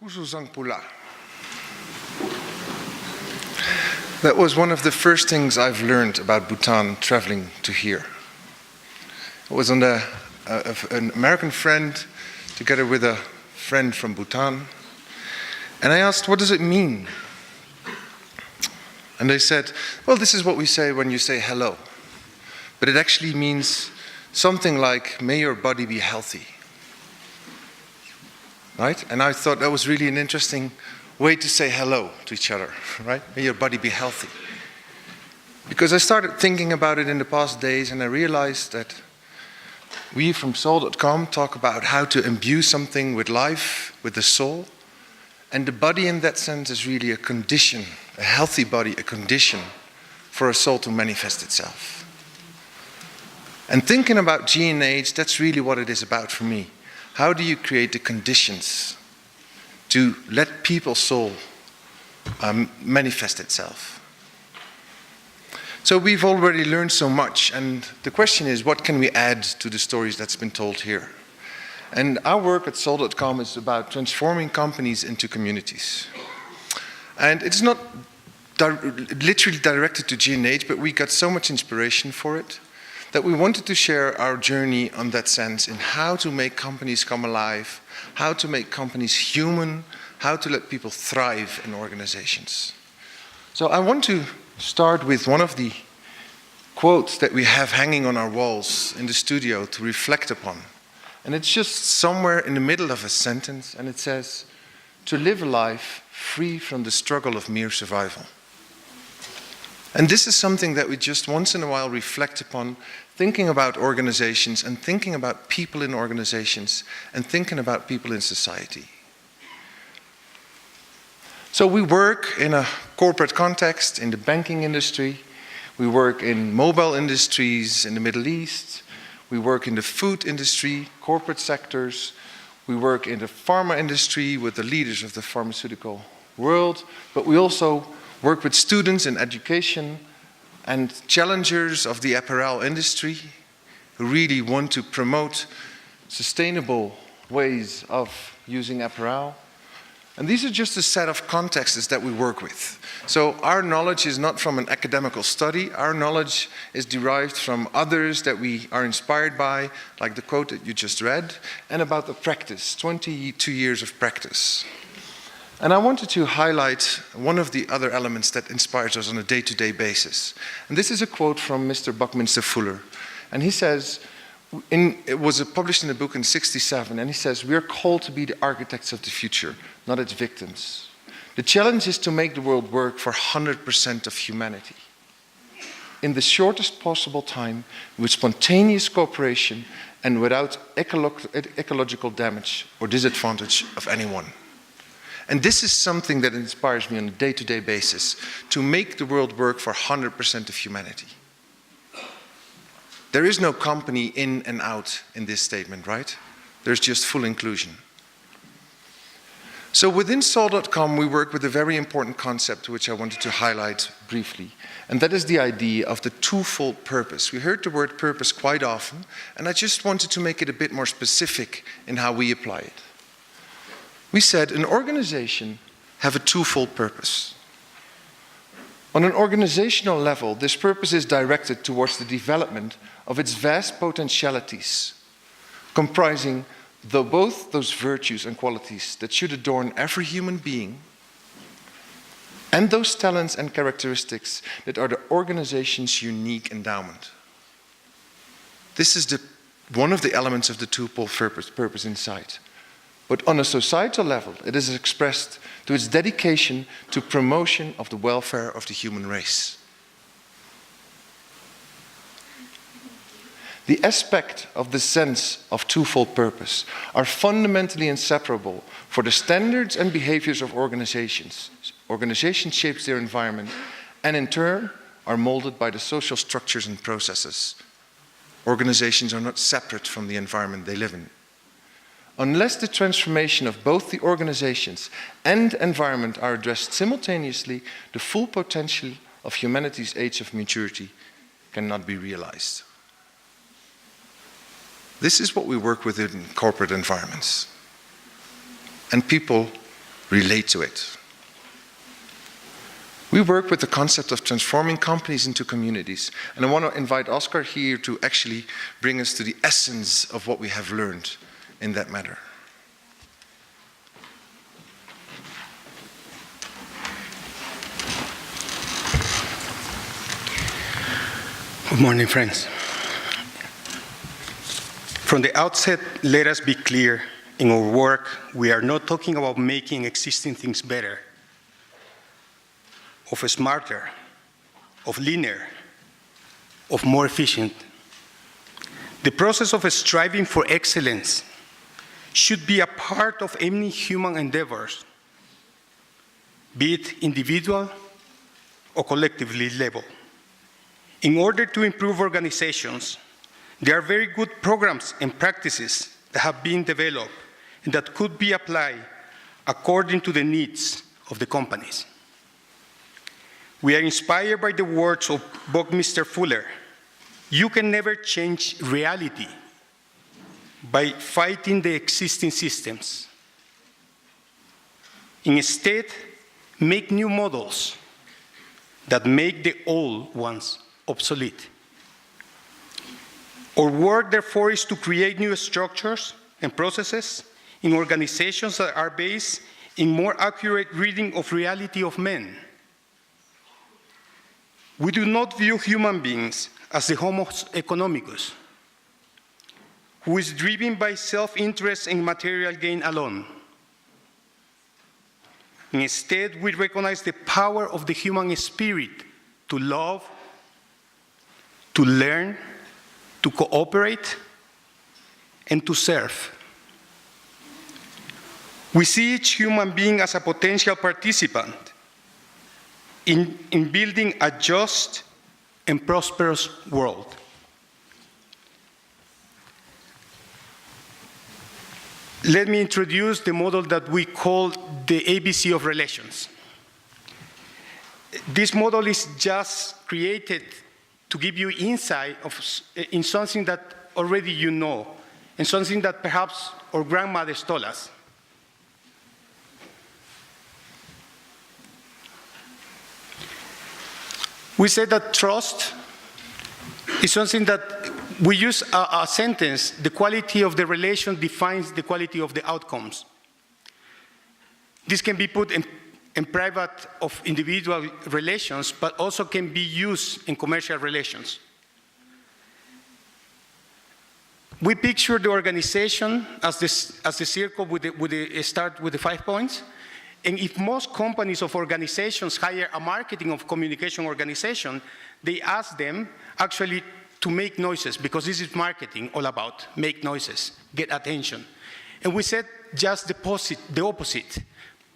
Kusuzangpula. That was one of the first things I've learned about Bhutan traveling to here. I was on an American friend together with a friend from Bhutan, and I asked, what does it mean? And they said, well, this is what we say when you say hello. But it actually means something like, may your body be healthy. Right? And I thought that was really an interesting way to say hello to each other, right? May your body be healthy. Because I started thinking about it in the past days, and I realized that we from soul.com talk about how to imbue something with life, with the soul. And the body in that sense is really a condition, a healthy body, a condition for a soul to manifest itself. And thinking about G&H, that's really what it is about for me. How do you create the conditions to let people's soul manifest itself? So we've already learned so much, and the question is, what can we add to the stories that's been told here? And our work at soul.com is about transforming companies into communities. And it's not literally directed to G&H, but we got so much inspiration for it that we wanted to share our journey on that sense in how to make companies come alive, how to make companies human, how to let people thrive in organizations. So I want to start with one of the quotes that we have hanging on our walls in the studio to reflect upon. And it's just somewhere in the middle of a sentence, and it says, to live a life free from the struggle of mere survival. And this is something that we just once in a while reflect upon, thinking about organizations and thinking about people in organizations and thinking about people in society. So we work in a corporate context, in the banking industry. We work in mobile industries in the Middle East. We work in the food industry, corporate sectors. We work in the pharma industry with the leaders of the pharmaceutical world. But we also work with students in education and challengers of the apparel industry who really want to promote sustainable ways of using apparel. And these are just a set of contexts that we work with. So our knowledge is not from an academical study. Our knowledge is derived from others that we are inspired by, like the quote that you just read, and about the practice, 22 years of practice. And I wanted to highlight one of the other elements that inspires us on a day-to-day basis. And this is a quote from Mr. Buckminster Fuller. And he says, it was published in a book in '67, and he says, we are called to be the architects of the future, not its victims. The challenge is to make the world work for 100% of humanity in the shortest possible time, with spontaneous cooperation and without ecological damage or disadvantage of anyone. And this is something that inspires me on a day-to-day basis, to make the world work for 100% of humanity. There is no company in and out in this statement, right? There's just full inclusion. So within soul.com, we work with a very important concept which I wanted to highlight briefly, and that is the idea of the twofold purpose. We heard the word purpose quite often, and I just wanted to make it a bit more specific in how we apply it. We said an organization has a twofold purpose. On an organizational level, this purpose is directed towards the development of its vast potentialities, comprising both those virtues and qualities that should adorn every human being, and those talents and characteristics that are the organization's unique endowment. This is one of the elements of the twofold purpose inside. But on a societal level, it is expressed to its dedication to promotion of the welfare of the human race. The aspect of the sense of twofold purpose are fundamentally inseparable for the standards and behaviors of organizations. Organizations shape their environment and in turn are molded by the social structures and processes. Organizations are not separate from the environment they live in. Unless the transformation of both the organizations and environment are addressed simultaneously, the full potential of humanity's age of maturity cannot be realized. This is what we work with in corporate environments. And people relate to it. We work with the concept of transforming companies into communities. And I want to invite Oscar here to actually bring us to the essence of what we have learned in that matter. Good morning, friends. From the outset, let us be clear. In our work, we are not talking about making existing things better, of smarter, of leaner, of more efficient. The process of striving for excellence should be a part of any human endeavors, be it individual or collectively level. In order to improve organizations, there are very good programs and practices that have been developed and that could be applied according to the needs of the companies. We are inspired by the words of Buckminster Fuller. You can never change reality by fighting the existing systems. Instead, make new models that make the old ones obsolete. Our work, therefore, is to create new structures and processes in organizations that are based in more accurate reading of reality of men. We do not view human beings as the Homo economicus, who is driven by self-interest and material gain alone. Instead, we recognize the power of the human spirit to love, to learn, to cooperate, and to serve. We see each human being as a potential participant in building a just and prosperous world. Let me introduce the model that we call the ABC of relations. This model is just created to give you insight in something that already you know, and something that perhaps our grandmothers told us. We said that trust is something that we use a sentence, the quality of the relation defines the quality of the outcomes. This can be put in private of individual relations, but also can be used in commercial relations. We picture the organization as the circle start with the 5 points. And if most companies of organizations hire a marketing of communication organization, they ask them actually to make noises, because this is marketing all about, make noises, get attention. And we said just the opposite.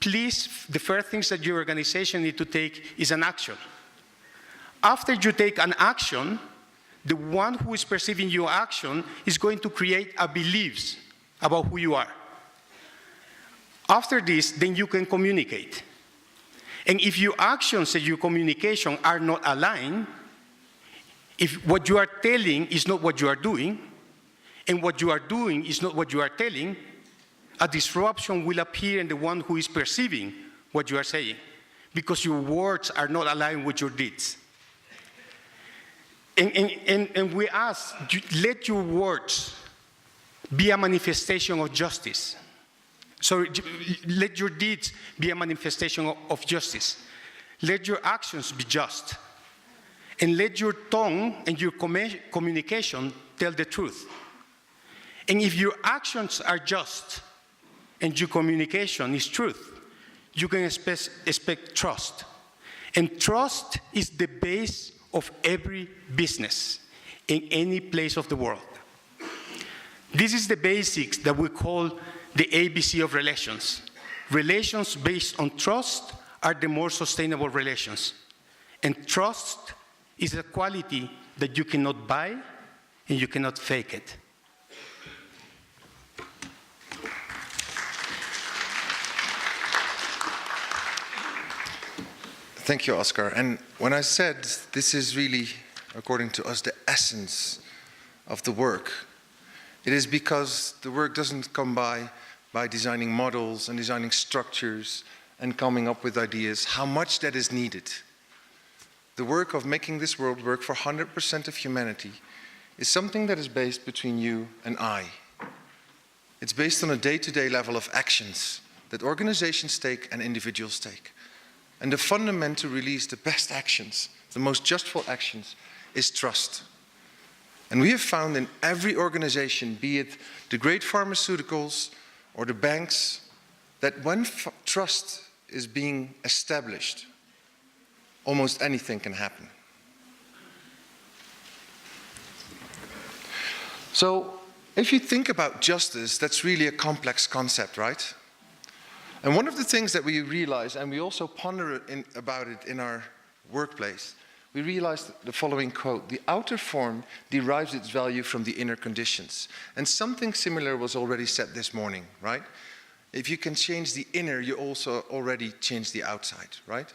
Please, the first things that your organization need to take is an action. After you take an action, the one who is perceiving your action is going to create a beliefs about who you are. After this, then you can communicate. And if your actions and your communication are not aligned, if what you are telling is not what you are doing, and what you are doing is not what you are telling, a disruption will appear in the one who is perceiving what you are saying, because your words are not aligned with your deeds. And we ask, let your words be a manifestation of justice. So let your deeds be a manifestation of justice. Let your actions be just. And let your tongue and your communication tell the truth. And if your actions are just and your communication is truth, you can expect trust. And trust is the base of every business in any place of the world. This is the basics that we call the ABC of relations. Relations based on trust are the more sustainable relations. And trust is a quality that you cannot buy and you cannot fake it. Thank you, Oscar. And when I said this is really, according to us, the essence of the work, it is because the work doesn't come by by designing models and designing structures and coming up with ideas, how much that is needed. The work of making this world work for 100% of humanity is something that is based between you and I. It's based on a day-to-day level of actions that organizations take and individuals take. And the fundament to release the best actions, the most justful actions, is trust. And we have found in every organization, be it the great pharmaceuticals or the banks, that when trust is being established, almost anything can happen. So, if you think about justice, that's really a complex concept, right? And one of the things that we realize, and we also ponder about it in our workplace, we realized the following quote: the outer form derives its value from the inner conditions. And something similar was already said this morning, right? If you can change the inner, you also already change the outside, right?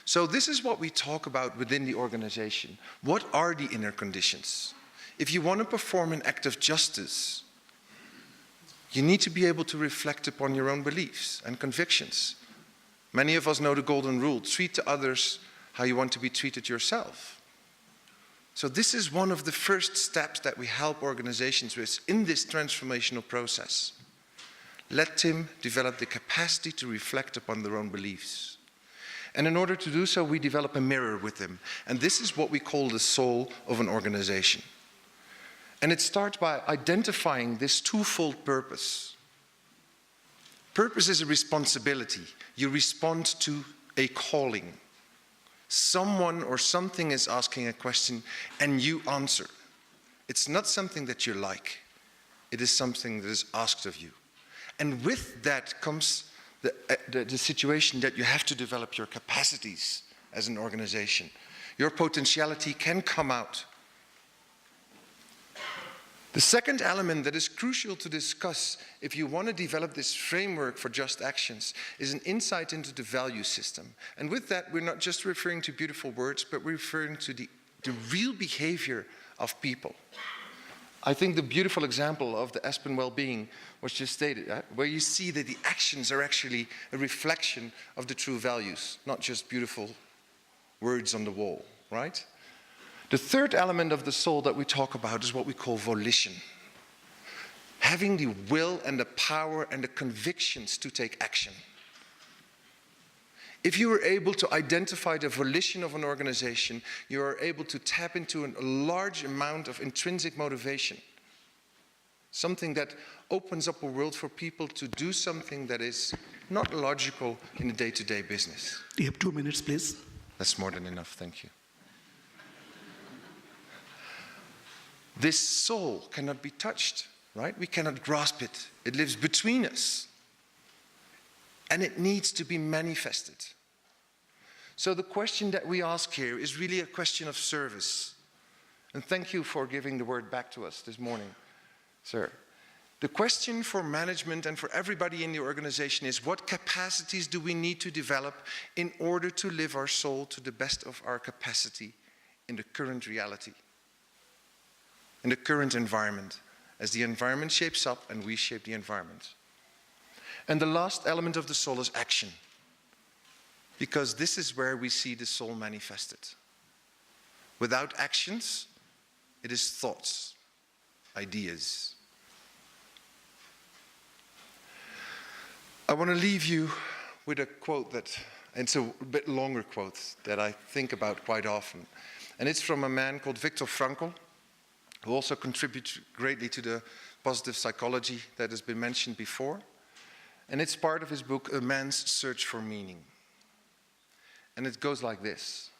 So this is what we talk about within the organization. What are the inner conditions? If you want to perform an act of justice, you need to be able to reflect upon your own beliefs and convictions. Many of us know the golden rule: treat to others how you want to be treated yourself. So this is one of the first steps that we help organizations with in this transformational process. Let them develop the capacity to reflect upon their own beliefs. And in order to do so, we develop a mirror with them. And this is what we call the soul of an organization. And it starts by identifying this twofold purpose. Purpose is a responsibility. You respond to a calling. Someone or something is asking a question and you answer. It's not something that you like. It is something that is asked of you. And with that comes the situation that you have to develop your capacities as an organization. Your potentiality can come out. The second element that is crucial to discuss if you want to develop this framework for just actions is an insight into the value system. And with that, we're not just referring to beautiful words, but we're referring to the real behavior of people. I think the beautiful example of the Aspen well-being was just stated, where you see that the actions are actually a reflection of the true values, not just beautiful words on the wall, right? The third element of the soul that we talk about is what we call volition. Having the will and the power and the convictions to take action. If you are able to identify the volition of an organization, you are able to tap into a large amount of intrinsic motivation. Something that opens up a world for people to do something that is not logical in the day-to-day business. You have 2 minutes, please. That's more than enough, thank you. This soul cannot be touched, right? We cannot grasp it. It lives between us. And it needs to be manifested. So the question that we ask here is really a question of service. And thank you for giving the word back to us this morning, sir. The question for management and for everybody in the organization is: what capacities do we need to develop in order to live our soul to the best of our capacity in the current reality? In the current environment, as the environment shapes up and we shape the environment. And the last element of the soul is action, because this is where we see the soul manifested. Without actions, it is thoughts, ideas. I want to leave you with a quote that, and it's a bit longer quote that I think about quite often. And it's from a man called Viktor Frankl, who also contributes greatly to the positive psychology that has been mentioned before. And it's part of his book, A Man's Search for Meaning. And it goes like this: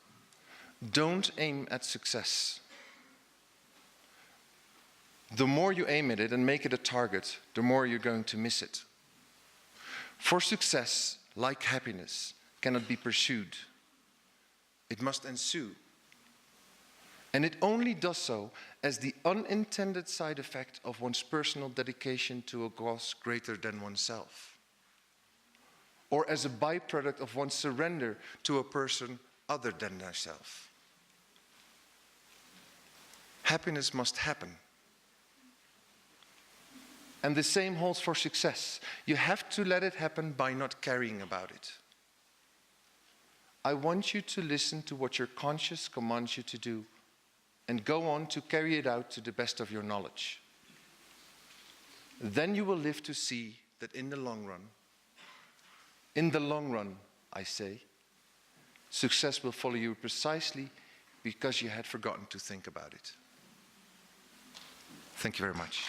don't aim at success. The more you aim at it and make it a target, the more you're going to miss it. For success, like happiness, cannot be pursued. It must ensue. And it only does so as the unintended side effect of one's personal dedication to a cause greater than oneself, or as a byproduct of one's surrender to a person other than thyself. Happiness must happen. And the same holds for success. You have to let it happen by not caring about it. I want you to listen to what your conscience commands you to do and go on to carry it out to the best of your knowledge. Then you will live to see that in the long run, I say, success will follow you precisely because you had forgotten to think about it. Thank you very much.